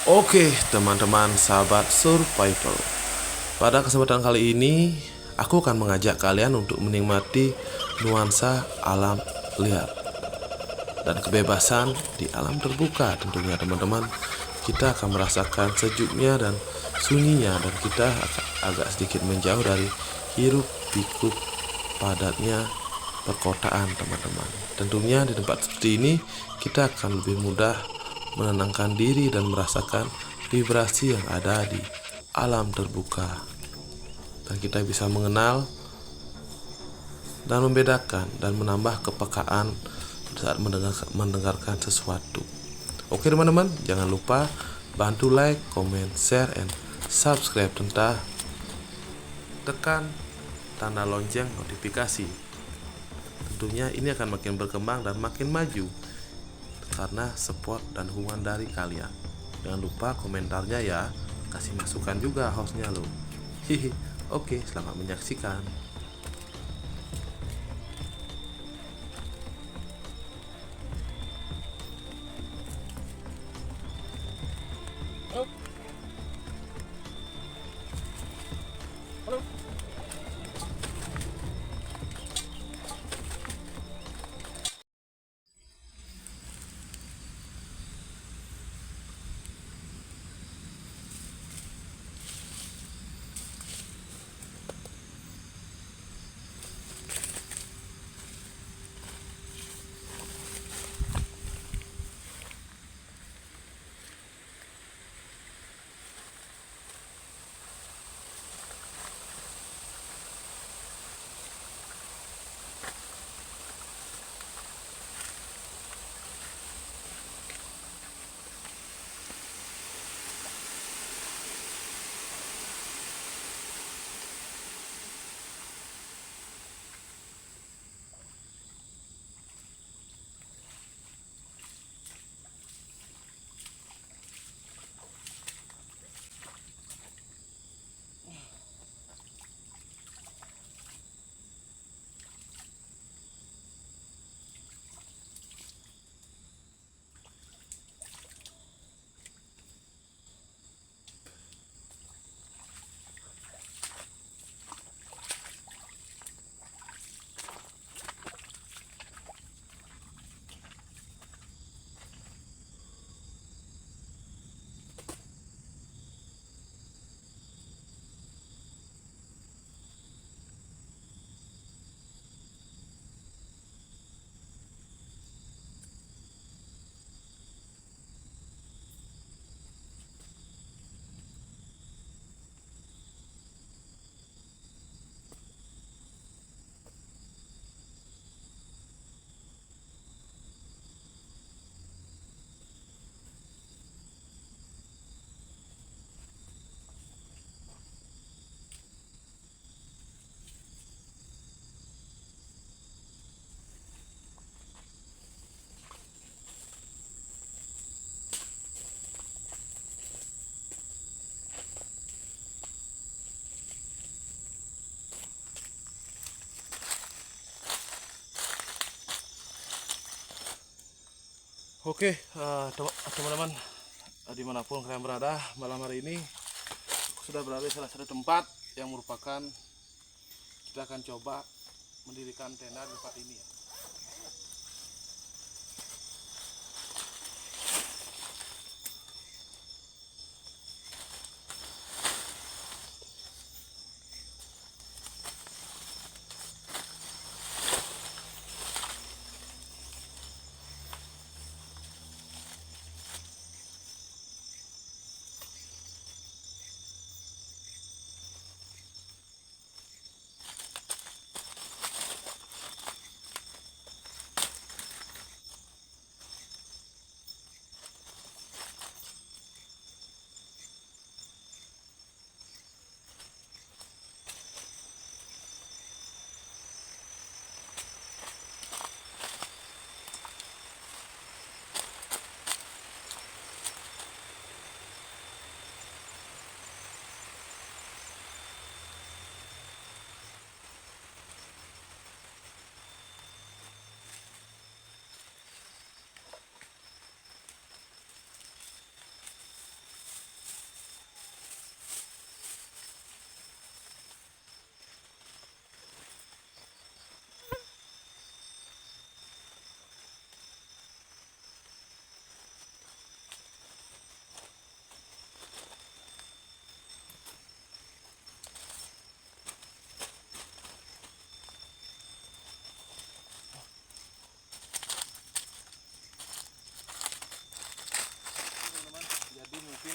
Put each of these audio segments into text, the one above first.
Oke, teman-teman sahabat survival. Pada kesempatan kali ini, aku akan mengajak kalian untuk menikmati nuansa alam liar dan kebebasan di alam terbuka. Tentunya teman-teman, kita akan merasakan sejuknya dan sunyinya, dan kita agak sedikit menjauh dari hiruk pikuk padatnya perkotaan teman-teman. Tentunya di tempat seperti ini kita akan lebih mudah menenangkan diri dan merasakan vibrasi yang ada di alam terbuka, dan kita bisa mengenal dan membedakan dan menambah kepekaan saat mendengarkan sesuatu. Oke teman-teman, jangan lupa bantu like, comment, share, and subscribe, serta tekan tanda lonceng notifikasi. Tentunya ini akan makin berkembang dan makin maju karena support dan dukungan dari kalian. Jangan lupa komentarnya ya, kasih masukan juga hostnya loh. Hihi. Oke, selamat menyaksikan. Oke, teman-teman, dimanapun kalian berada, malam hari ini aku sudah berada di salah satu tempat yang merupakan kita akan coba mendirikan tenda di tempat ini ya.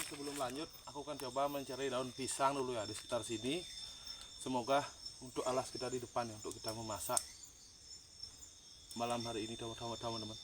sebelum lanjut, aku akan coba mencari daun pisang dulu ya di sekitar sini. Semoga untuk alas kita di depan ya, untuk kita memasak malam hari ini teman-teman.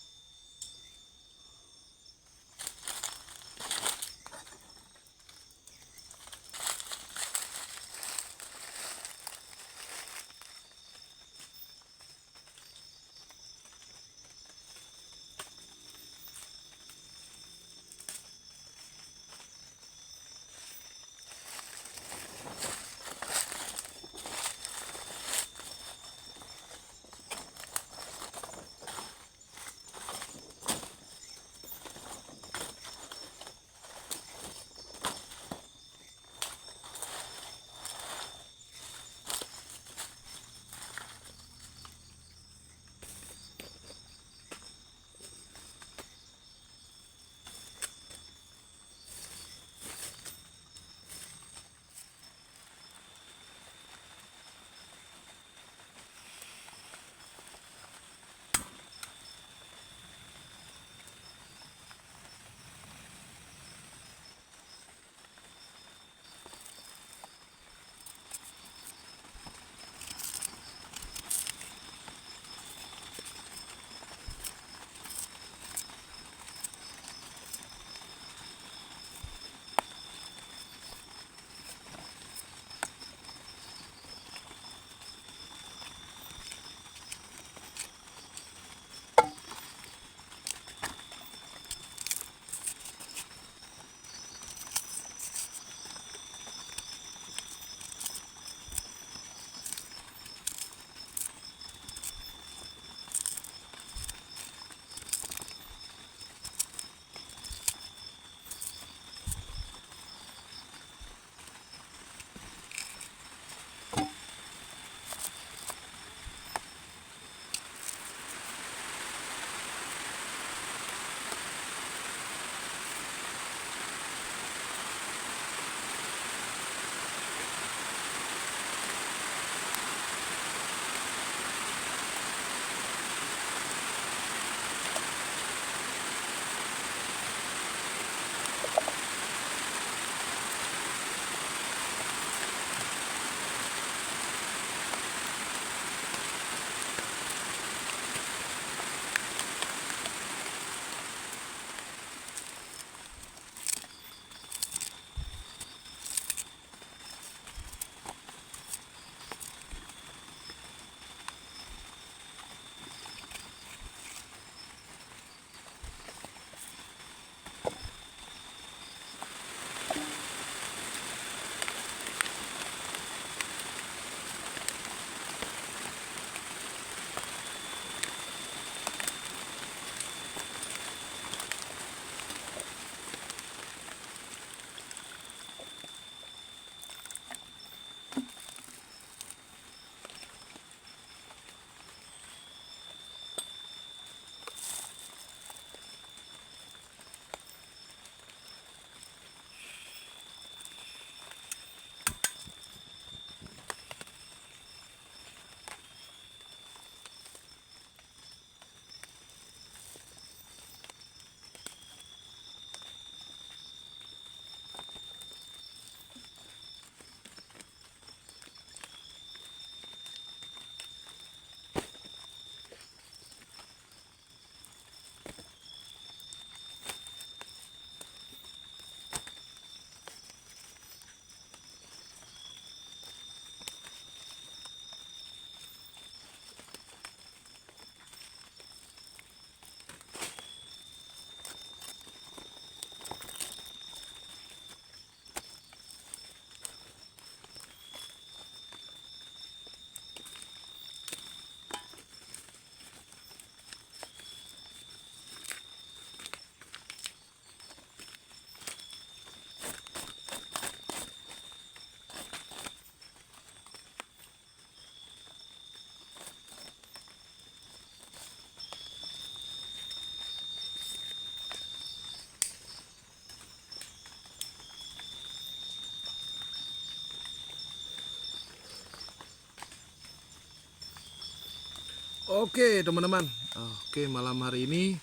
Oke teman-teman, oke malam hari ini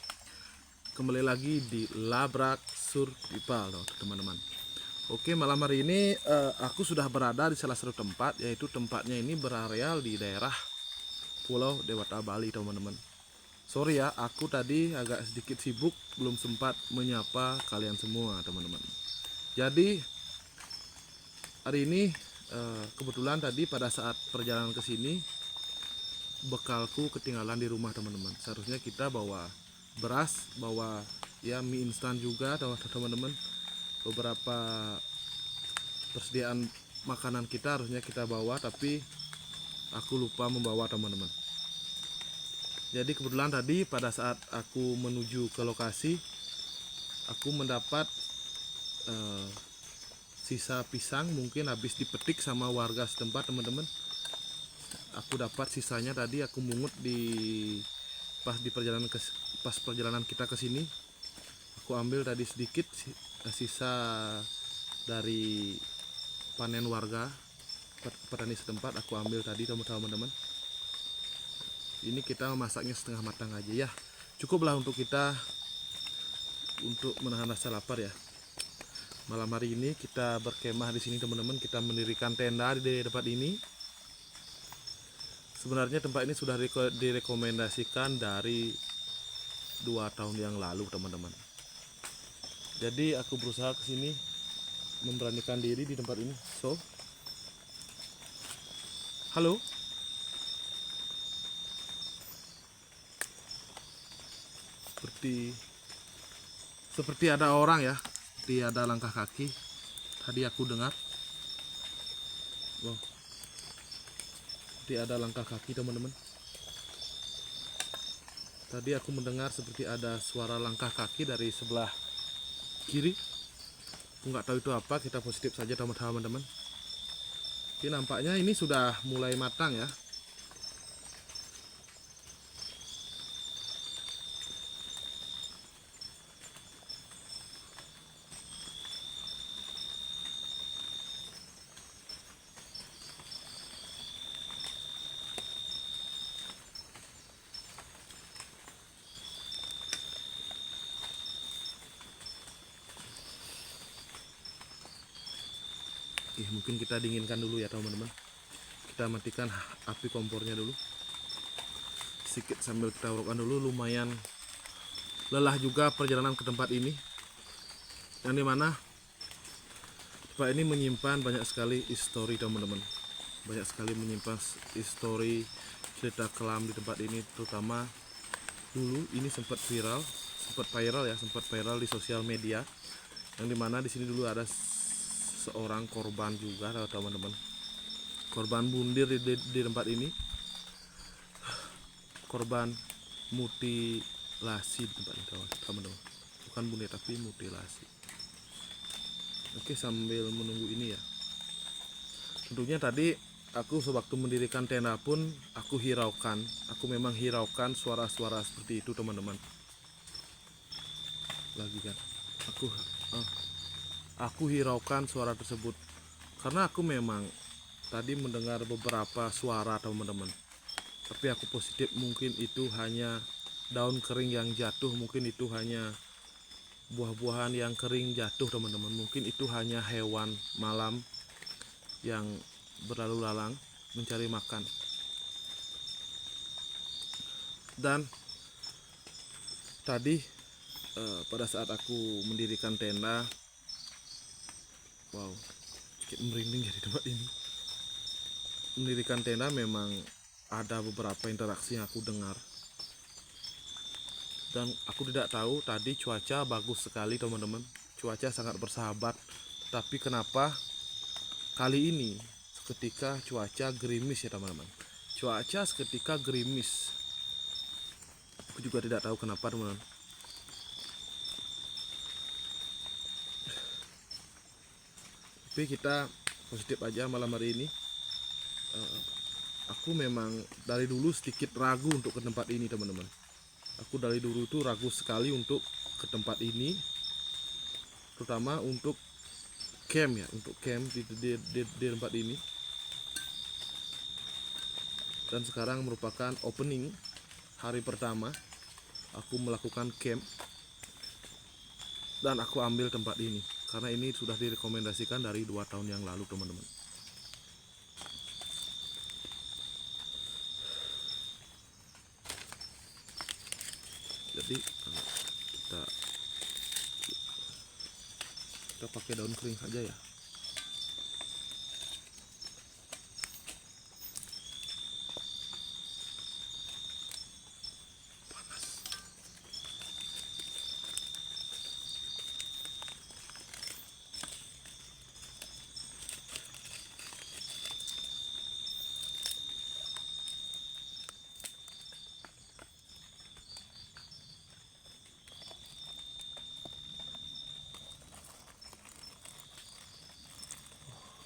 kembali lagi di Labrak survival teman-teman. Oke, malam hari ini aku sudah berada di salah satu tempat, yaitu tempatnya ini berareal di daerah Pulau Dewata Bali teman-teman. Sorry ya, aku tadi agak sedikit sibuk, belum sempat menyapa kalian semua teman-teman. Jadi hari ini kebetulan tadi pada saat perjalanan ke sini bekalku ketinggalan di rumah teman-teman. Seharusnya kita bawa beras, bawa ya mie instan juga teman-teman. Beberapa persediaan makanan kita harusnya kita bawa, tapi aku lupa membawa teman-teman. Jadi kebetulan tadi pada saat aku menuju ke lokasi, aku mendapat sisa pisang, mungkin habis dipetik sama warga setempat teman-teman. Aku dapat sisanya tadi, aku mungut pas perjalanan kita ke sini. Aku ambil tadi sedikit sisa dari panen warga petani setempat, aku ambil tadi teman-teman. Ini kita masaknya setengah matang aja ya, cukuplah untuk kita untuk menahan rasa lapar ya. Malam hari ini kita berkemah di sini teman-teman, kita mendirikan tenda di tempat ini. Sebenarnya tempat ini sudah direkomendasikan dari 2 tahun yang lalu teman-teman. Jadi aku berusaha ke sini memberanikan diri di tempat ini. So, halo. Seperti ada orang ya, seperti ada langkah kaki. Tadi aku dengar. Wow. Seperti ada langkah kaki teman-teman. Tadi aku mendengar seperti ada suara langkah kaki dari sebelah kiri. Aku nggak tahu itu apa, kita positif saja teman-teman. Oke, nampaknya ini sudah mulai matang ya. Oke, mungkin kita dinginkan dulu ya teman-teman. Kita matikan api kompornya dulu sedikit sambil kita urutkan dulu. Lumayan lelah juga perjalanan ke tempat ini, yang dimana tempat ini menyimpan banyak sekali histori teman-teman. Banyak sekali menyimpan histori, cerita kelam di tempat ini. Terutama dulu ini sempat viral di sosial media, yang dimana di sini dulu ada seorang korban juga teman-teman, korban bundir di tempat ini, korban mutilasi di tempat ini teman-teman, bukan bundir tapi mutilasi. Oke, sambil menunggu ini ya, tentunya tadi aku sewaktu mendirikan tenda pun aku memang hiraukan suara-suara seperti itu teman-teman. Lagi kan aku hiraukan suara tersebut karena aku memang tadi mendengar beberapa suara teman-teman, tapi aku positif mungkin itu hanya daun kering yang jatuh, mungkin itu hanya buah-buahan yang kering jatuh teman-teman, mungkin itu hanya hewan malam yang berlalu lalang mencari makan. Dan tadi pada saat aku mendirikan tenda, wow, sedikit merinding ya di tempat ini. Mendirikan tenda memang ada beberapa interaksi yang aku dengar, dan aku tidak tahu tadi cuaca bagus sekali teman-teman, cuaca sangat bersahabat, tapi kenapa kali ini seketika cuaca gerimis ya teman-teman, cuaca seketika gerimis. Aku juga tidak tahu kenapa teman-teman. Tapi kita positif aja malam hari ini. Aku memang dari dulu sedikit ragu untuk ke tempat ini teman-teman. Aku dari dulu tuh ragu sekali untuk ke tempat ini, terutama untuk camp ya, untuk camp di tempat ini. Dan sekarang merupakan opening hari pertama aku melakukan camp. dan aku ambil tempat ini karena ini sudah direkomendasikan dari 2 tahun yang lalu teman-teman. Jadi kita pakai daun kering saja ya.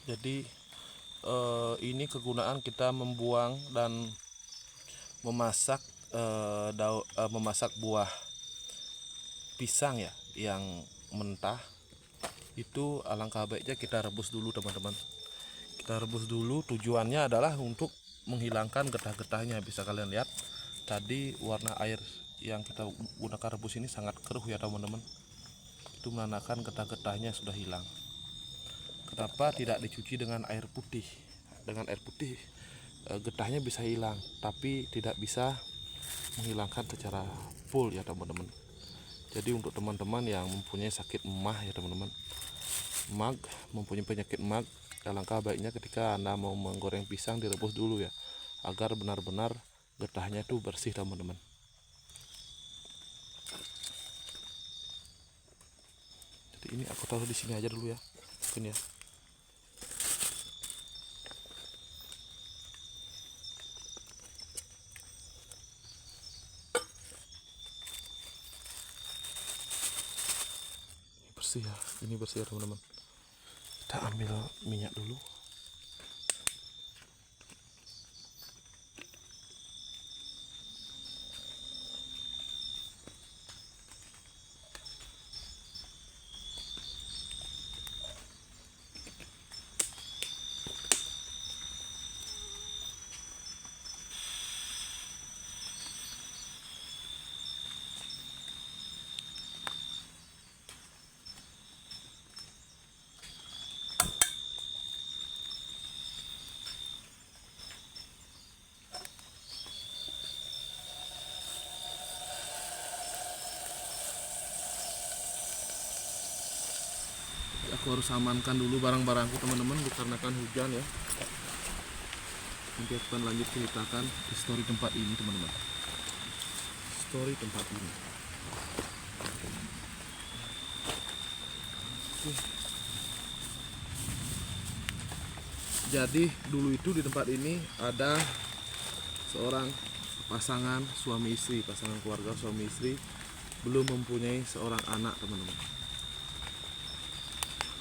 Jadi ini kegunaan kita membuang dan memasak memasak buah pisang ya yang mentah. Itu alangkah baiknya kita rebus dulu teman-teman. Kita rebus dulu, tujuannya adalah untuk menghilangkan getah-getahnya. Bisa kalian lihat tadi warna air yang kita gunakan rebus ini sangat keruh ya teman-teman. Itu menandakan getah-getahnya sudah hilang. Kenapa tidak dicuci dengan air putih? Dengan air putih getahnya bisa hilang, tapi tidak bisa menghilangkan secara full ya teman-teman. Jadi untuk teman-teman yang mempunyai sakit emah ya teman-teman, mempunyai penyakit emah, alangkah baiknya ketika Anda mau menggoreng pisang direbus dulu ya, agar benar-benar getahnya itu bersih teman-teman. Jadi ini aku taruh di sini aja dulu ya, mungkin ya. Bersih ya, ini bersih ya teman-teman. Kita ambil minyak dulu. Aku harus amankan dulu barang-barangku teman-teman dikarenakan hujan ya. Nanti aku akan lanjut ceritakan histori tempat ini teman-teman. Histori tempat ini. Oke. Jadi dulu itu di tempat ini ada seorang pasangan suami istri, pasangan keluarga suami istri, belum mempunyai seorang anak teman-teman.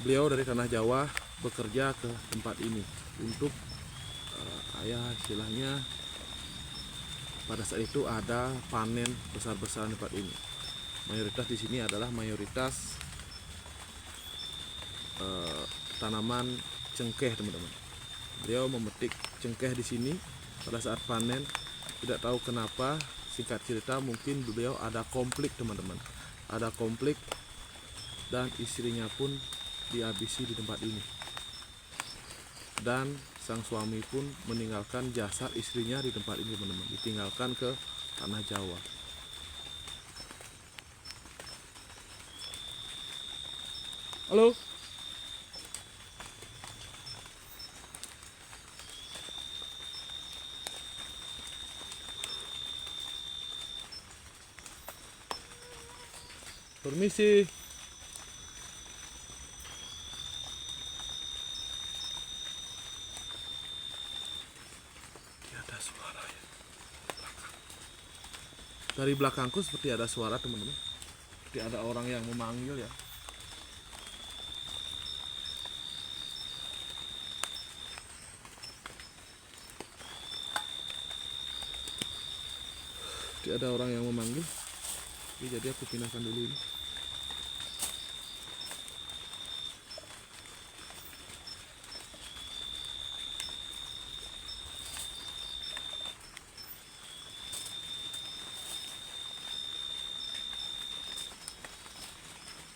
Beliau dari tanah Jawa bekerja ke tempat ini untuk istilahnya pada saat itu ada panen besar-besaran di tempat ini. Mayoritas di sini adalah mayoritas tanaman cengkeh teman-teman. Beliau memetik cengkeh di sini pada saat panen. Tidak tahu kenapa, singkat cerita mungkin beliau ada konflik teman-teman. Ada konflik dan istrinya pun dihabisi di tempat ini. Dan sang suami pun meninggalkan jasad istrinya di tempat ini teman-teman, ditinggalkan ke tanah Jawa. Halo. Permisi. Ada suara ya. Dari belakangku seperti ada suara teman-teman. Seperti ada orang yang memanggil ya. Seperti ada orang yang memanggil. Jadi aku pindahkan dulu ini.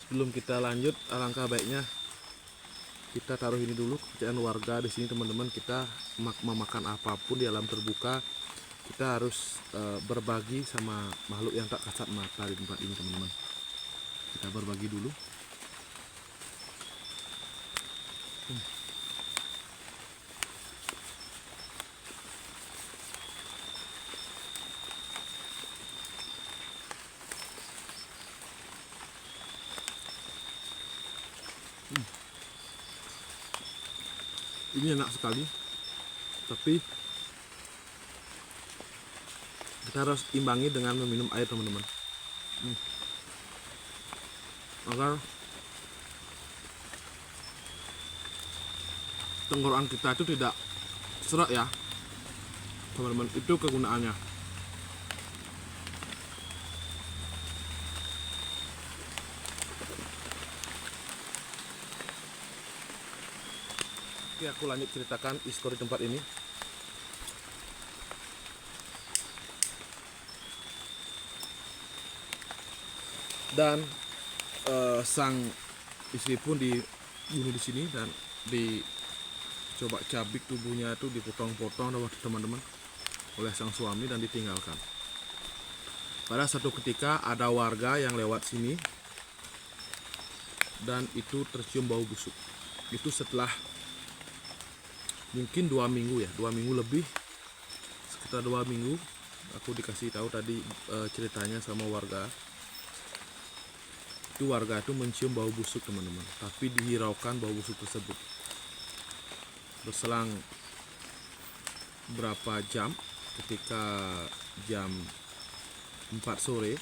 Sebelum kita lanjut, alangkah baiknya kita taruh ini dulu kepercayaan warga di sini teman-teman. Kita memakan apapun di alam terbuka, kita harus berbagi sama makhluk yang tak kasat mata di tempat ini teman-teman. Kita berbagi dulu. Ini enak sekali, tapi kita harus imbangi dengan meminum air teman-teman, agar tenggorokan kita itu tidak seret ya teman-teman. Itu kegunaannya. Oke, aku lanjut ceritakan histori tempat ini. Dan sang istri pun dibunuh di sini dan dicoba cabik tubuhnya itu, dipotong-potong teman-teman oleh sang suami dan ditinggalkan. Pada satu ketika ada warga yang lewat sini dan itu tercium bau busuk. Itu setelah mungkin 2 minggu ya, 2 minggu lebih, sekitar 2 minggu. Aku dikasih tahu tadi ceritanya sama warga. Itu warga itu mencium bau busuk teman-teman, tapi dihiraukan bau busuk tersebut. Berselang berapa jam, ketika jam 4 sore,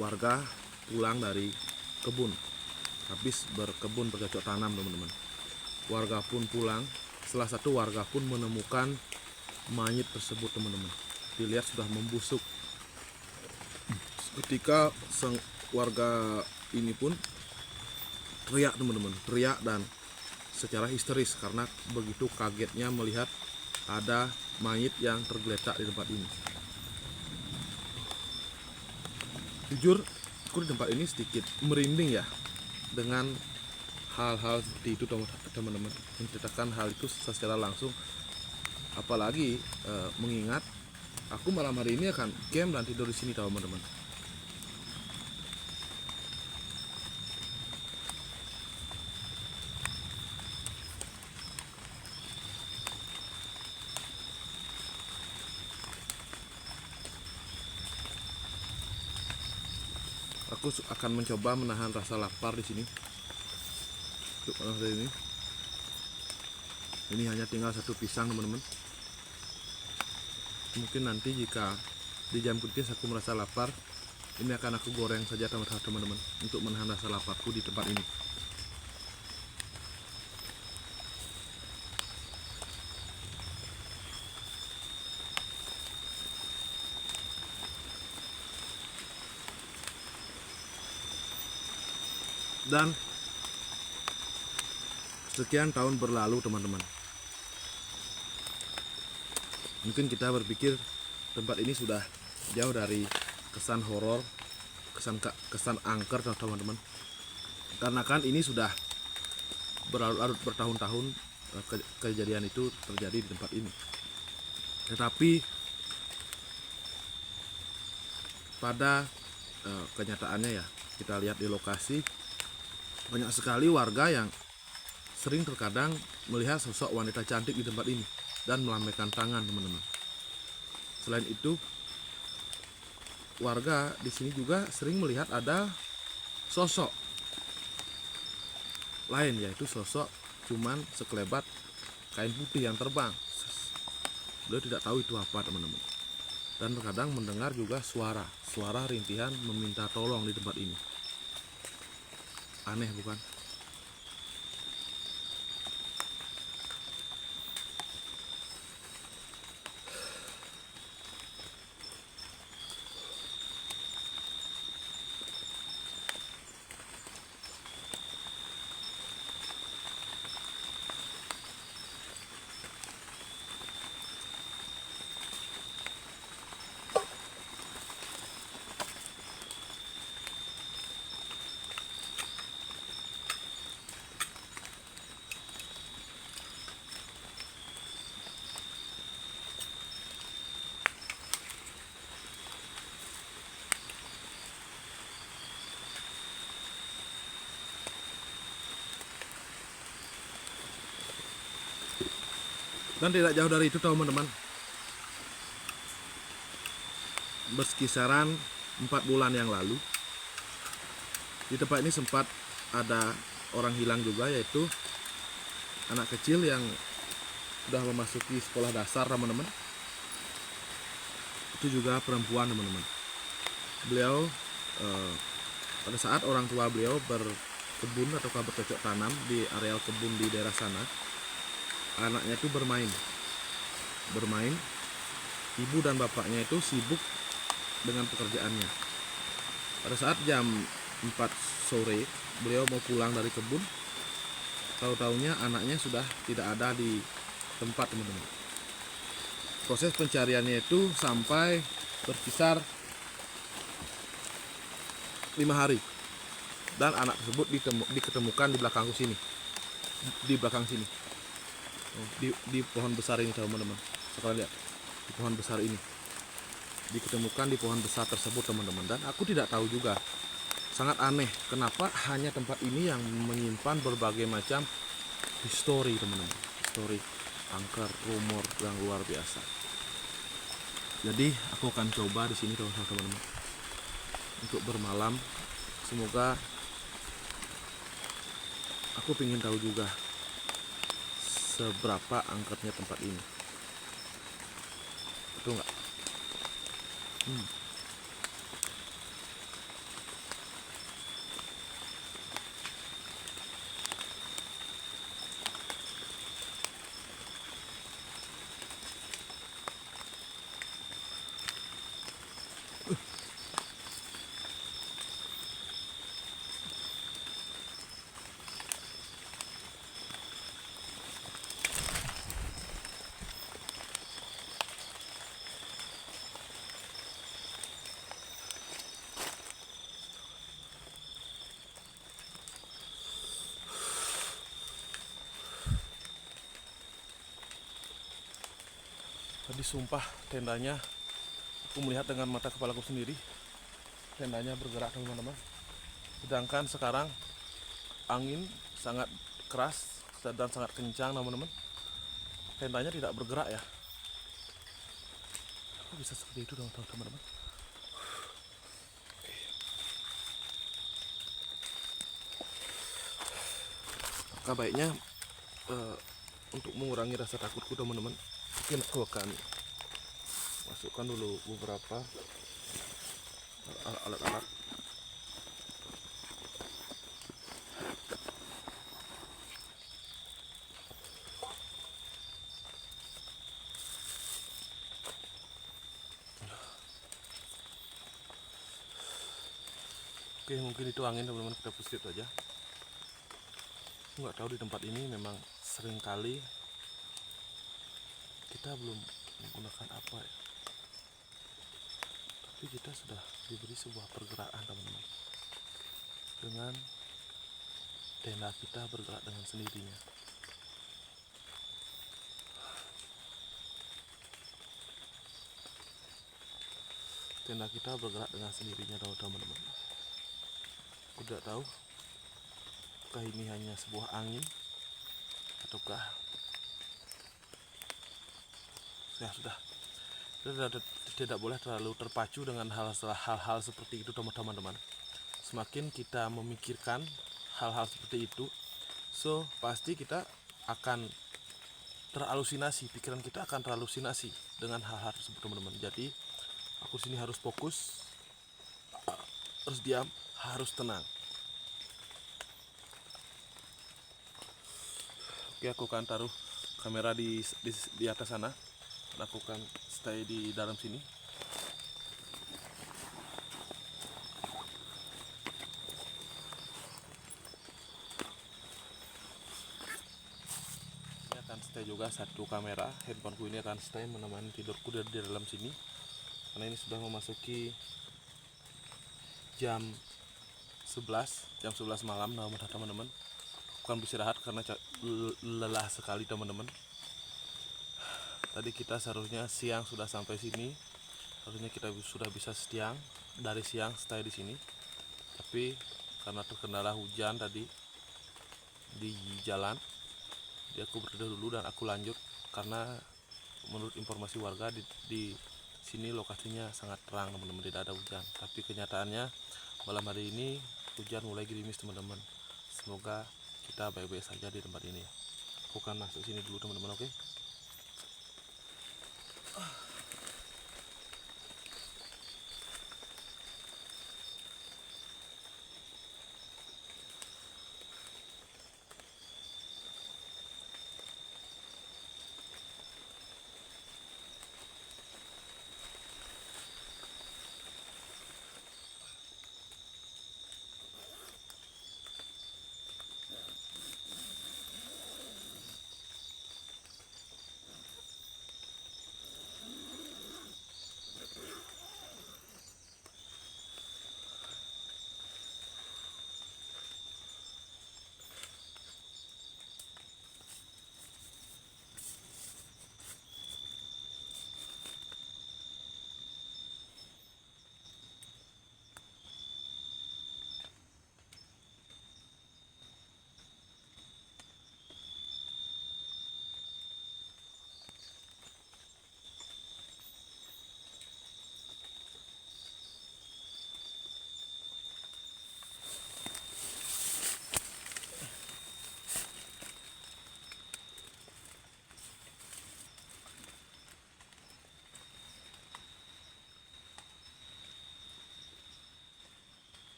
warga pulang dari kebun, habis berkebun bercocok tanam teman-teman. Warga pun pulang. Salah satu warga pun menemukan mayat tersebut teman-teman. Dilihat sudah membusuk. Ketika sang warga ini pun teriak teman-teman, teriak dan secara histeris karena begitu kagetnya melihat ada mayat yang tergeletak di tempat ini. Jujur, aku di tempat ini sedikit merinding ya dengan hal-hal seperti itu teman-teman, menceritakan hal itu secara langsung. Apalagi mengingat aku malam hari ini akan camp dan tidur di sini teman-teman. Aku akan mencoba menahan rasa lapar di sini. Untuk malam hari ini hanya tinggal 1 pisang teman-teman. Mungkin nanti jika di jam kritis aku merasa lapar, ini akan aku goreng saja teman-teman untuk menahan rasa laparku di tempat ini. Dan sekian tahun berlalu teman-teman. Mungkin kita berpikir tempat ini sudah jauh dari kesan horor, kesan angker teman-teman. Karena kan ini sudah berlarut-larut bertahun-tahun kejadian itu terjadi di tempat ini. Tetapi pada kenyataannya ya, kita lihat di lokasi banyak sekali warga yang sering terkadang melihat sosok wanita cantik di tempat ini dan melambaikan tangan teman-teman. Selain itu, warga di sini juga sering melihat ada sosok lain, yaitu sosok cuman sekelebat kain putih yang terbang. Beliau tidak tahu itu apa teman-teman. Dan terkadang mendengar juga suara rintihan meminta tolong di tempat ini. Aneh bukan? Dan tidak jauh dari itu teman-teman, berkisaran 4 bulan yang lalu di tempat ini sempat ada orang hilang juga, yaitu anak kecil yang sudah memasuki sekolah dasar teman-teman. Itu juga perempuan teman-teman. Beliau pada saat orang tua beliau berkebun atau bercocok tanam di areal kebun di daerah sana, anaknya itu bermain. Ibu dan bapaknya itu sibuk dengan pekerjaannya. Pada saat jam 4 sore beliau mau pulang dari kebun, tahu-taunya anaknya sudah tidak ada di tempat teman-teman. Proses pencariannya itu sampai berkisar 5 hari, dan anak tersebut diketemukan di belakangku sini, di belakang sini, di pohon besar ini teman-teman. Sekalian lihat, di pohon besar ini diketemukan, di pohon besar tersebut teman-teman. Dan aku tidak tahu juga, sangat aneh kenapa hanya tempat ini yang menyimpan berbagai macam histori teman-teman, histori angker, rumor yang luar biasa. Jadi aku akan coba di sini teman-teman untuk bermalam. Semoga, aku ingin tahu juga seberapa angkernya tempat ini, betul nggak? Tadi sumpah tendanya, aku melihat dengan mata kepalaku sendiri, tendanya bergerak teman-teman. Sedangkan sekarang angin sangat keras dan sangat kencang teman-teman. Tendanya tidak bergerak ya. Kok bisa seperti itu teman-teman? Maka baiknya untuk mengurangi rasa takutku teman-teman, mungkin aku akan masukkan dulu beberapa alat-alat. Oke, mungkin itu angin teman-teman, kita positif aja. Aku nggak tahu di tempat ini memang sering kali kita belum menggunakan apa ya, tapi kita sudah diberi sebuah pergerakan teman-teman, dengan tenda kita bergerak dengan sendirinya. Tenda kita bergerak dengan sendirinya teman-teman. Aku tidak tahu apakah ini hanya sebuah angin ataukah ya sudah. Kita tidak boleh terlalu terpacu dengan hal-hal seperti itu teman-teman. Semakin kita memikirkan hal-hal seperti itu, so pasti kita akan terhalusinasi, pikiran kita akan terhalusinasi dengan hal-hal tersebut teman-teman. Jadi aku sini harus fokus, harus diam, harus tenang. Oke, aku akan taruh kamera di atas sana, dan aku akan stay di dalam sini. Ini akan stay juga satu kamera, handphoneku ini akan stay menemani tidurku di dalam sini, karena ini sudah memasuki jam 11 malam teman-teman. Bukan beristirahat karena lelah sekali teman-teman. Tadi kita seharusnya siang sudah sampai sini, harusnya kita sudah bisa dari siang stay di sini, tapi karena terkendala hujan tadi di jalan, jadi aku bertidur dulu dan aku lanjut karena menurut informasi warga di sini lokasinya sangat terang teman-teman, tidak ada hujan. Tapi kenyataannya malam hari ini hujan mulai gerimis teman-teman. Semoga kita baik-baik saja di tempat ini ya. Aku akan masuk sini dulu teman-teman, oke?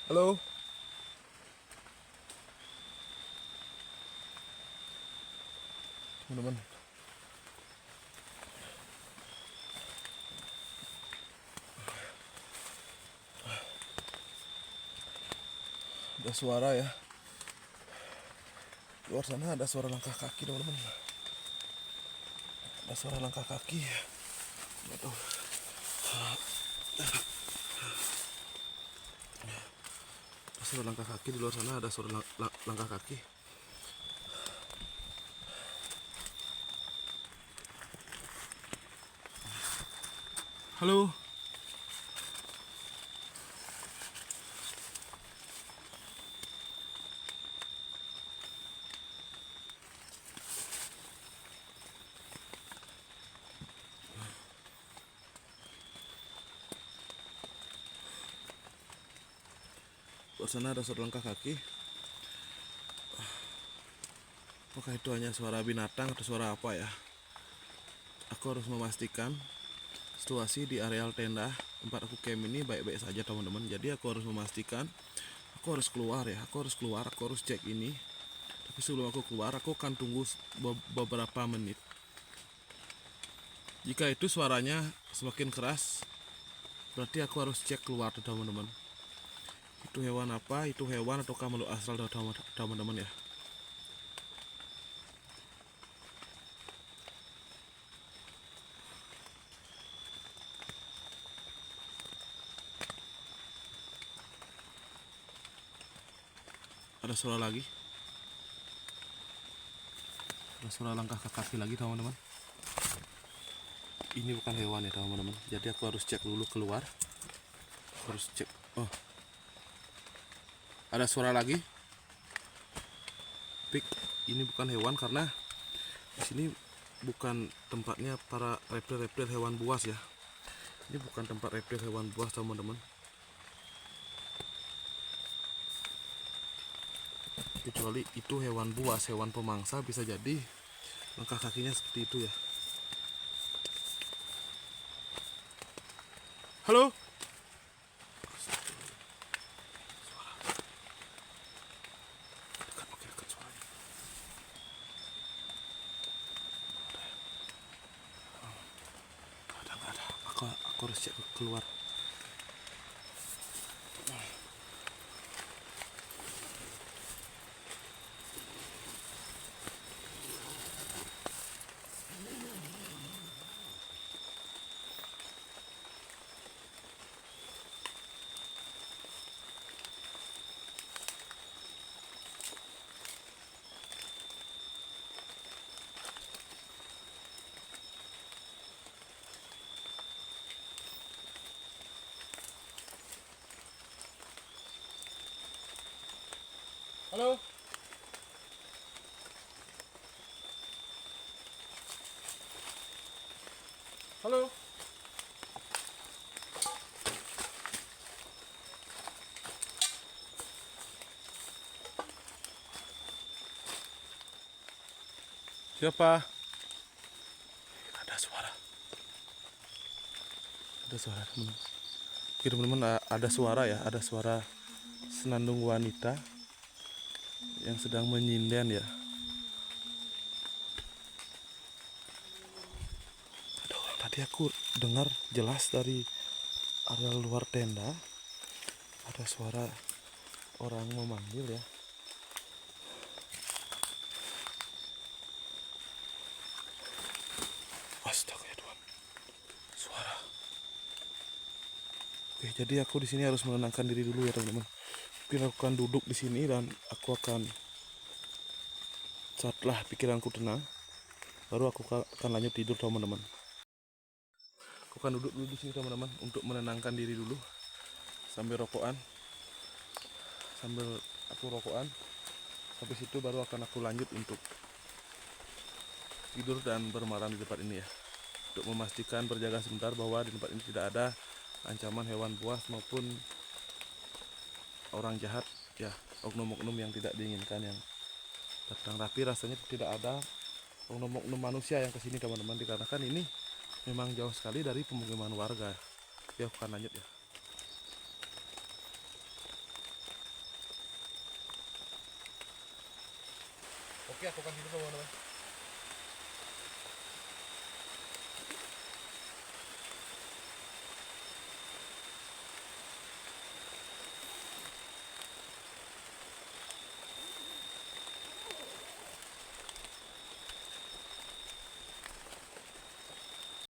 Halo. Teman-teman, ada suara ya. Luar sana ada suara langkah kaki teman-teman. Ada suara langkah kaki. Aduh. Ada suara langkah kaki di luar sana, ada suara langkah kaki. Halo. Luar sana ada suara langkah kaki. Apakah itu hanya suara binatang atau suara apa ya? Aku harus memastikan situasi di areal tenda tempat aku camp ini baik-baik saja teman-teman. Jadi aku harus memastikan, aku harus keluar ya, aku harus cek ini. Tapi sebelum aku keluar, aku akan tunggu beberapa menit. Jika itu suaranya semakin keras, berarti aku harus cek keluar tuh teman-teman. Itu hewan apa? Itu hewan ataukah makhluk astral teman-teman ya? Ada suara lagi. Ada suara langkah kaki lagi teman-teman. Ini bukan hewan ya teman-teman. Jadi aku harus cek dulu keluar. Harus cek. Oh, ada suara lagi. Pik, ini bukan hewan karena di sini bukan tempatnya para reptil-reptil hewan buas ya. Ini bukan tempat reptil hewan buas teman-teman. Kecuali itu hewan buas, hewan pemangsa bisa jadi Langkah kakinya seperti itu ya. Halo? Dekat, oke, dekat suaranya. Nggak ada. Aku harus cek keluar. Halo? Halo? Siapa? Ada suara. Ada suara, teman-teman. Oke, teman-teman, ada suara ya. Ada suara senandung wanita yang sedang menyinden ya. Aduh, tadi aku dengar jelas dari area luar tenda. Ada suara orang memanggil ya. Astaga ya Tuhan. Suara. Oke, jadi aku di sini harus menenangkan diri dulu ya teman-teman. Mungkin aku akan duduk di sini dan aku akan, setelah pikiranku tenang, baru aku akan lanjut tidur teman-teman. Aku akan duduk dulu di sini teman-teman untuk menenangkan diri dulu sambil rokokan. Sambil aku rokokan, habis itu baru akan aku lanjut untuk tidur dan bermalam di tempat ini ya. Untuk memastikan berjaga sebentar bahwa di tempat ini tidak ada ancaman hewan buas maupun orang jahat ya, oknum-oknum yang tidak diinginkan yang datang. Tapi rasanya tidak ada oknum-oknum manusia yang kesini teman-teman, dikarenakan ini memang jauh sekali dari pemukiman warga. Ya, aku akan lanjut ya. Oke, aku akan tidur teman-teman.